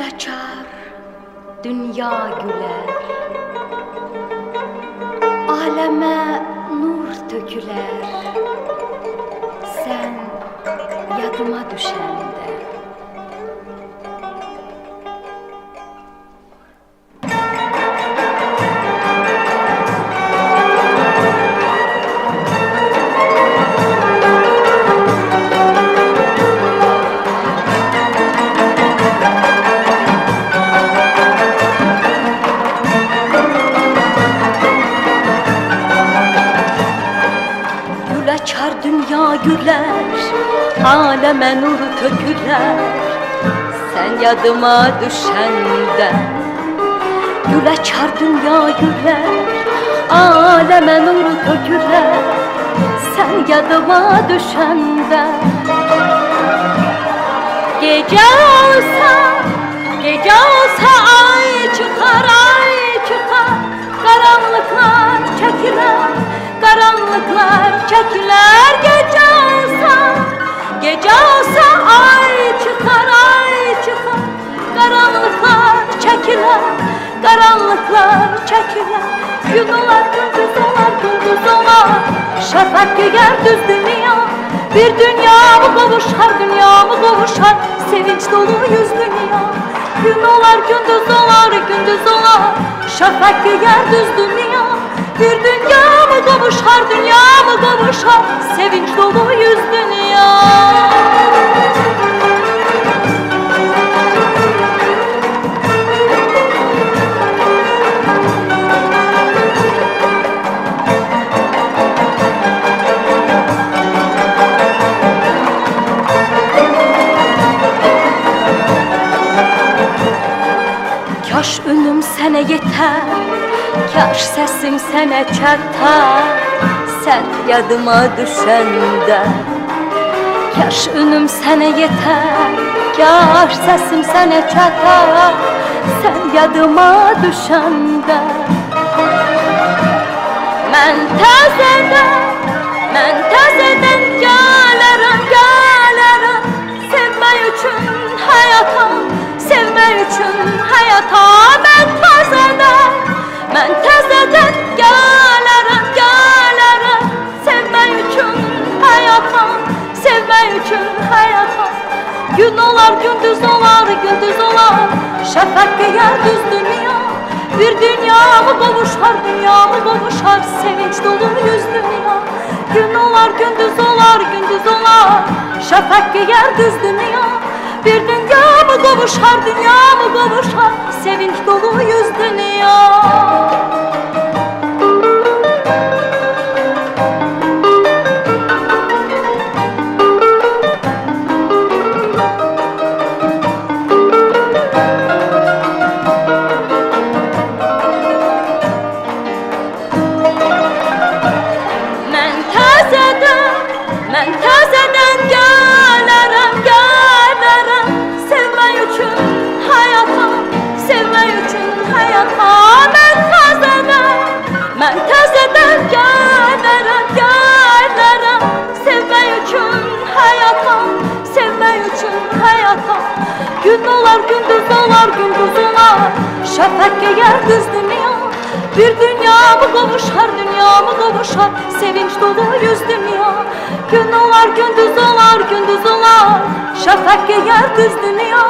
açar, dünya güler, aleme nur töküler. Sen yadıma düşende. Açar dünya güler, aleme nur töküler. Sen yadıma düşende. Gül açar dünya güler, aleme nur töküler. Sen yadıma düşende. Gece olsa ay çıkar, ay çıkar. Karanlıklar çekiler, karanlıklar çekiler. Gece olsa ay çıkar, ay çıkar. Karanlıklar çekiler, karanlıklar çekiler. Gün olar, gündüz olar, gündüz olar. Şafak giyer düz dünya. Bir dünya mı kavuşar, dünya mı kavuşar. Sevinç dolu yüz dünya. Gün olar, gündüz olar, gündüz olar. Şafak giyer düz dünya. Bir dünya mı kavuşar, dünya mı kavuşar. Sevinç dolu yüz dünya. Kaş ünüm sene yeter, kaş sesim sene çatar. Sen yadıma düşende. Kaş ünüm sene yeter, kaş sesim sene çatar. Sen yadıma düşende. Mən təzədən gələrəm, gələrəm. Sevmək üçün həyata, sevmək üçün həyata. Mən təzədən gələrəm, gələrəm. Sevmək üçün həyata, sevmək üçün həyata. Gün olar, gündüz olar, gündüz olar. Şəfəq geyər düz dünya. Bir dünya mı kavuşar, dünya mı kavuşar. Sevinç dolu yüz dünya. Gün olar, gündüz olar, gündüz olar. Şəfəq geyər düz dünya. Bir dünya mı kavuşar, dünya mı kavuşar. Sevinç dolu yüz dünya. Mən təzədən gələrəm, gələrəm. Sevmək üçün həyata, sevmək üçün həyata. Mən təzədən gələrəm, gələrəm. Sevmək üçün həyata, sevmək üçün həyata. Gün olar, gündüz olar, gündüz olar. Şəfəq geyər düz dünya. Bir dünya mı kavuşar, dünya mı kavuşar. Sevinç dolu yüz dünya. Gün olar, gündüz olar, gündüz olar. Şafak giyer düz dünya.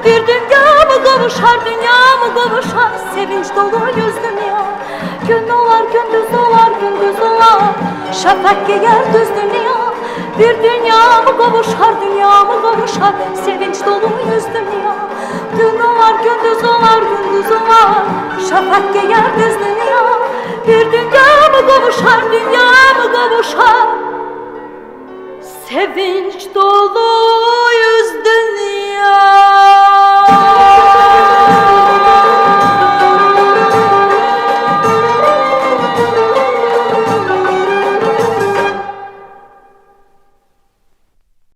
Bir dünya mı kavuşar, dünya mı kavuşar. Sevinç dolu yüz dünya. Gün olar, gündüz olar, gündüz olar. Şafak giyer düz dünya. Bir dünya mı kavuşar, dünya mı kavuşar. Sevinç dolu yüz dünya. Gün olar, gündüz olar, gündüz olar. Şafak giyer düz dünya. Bir dünya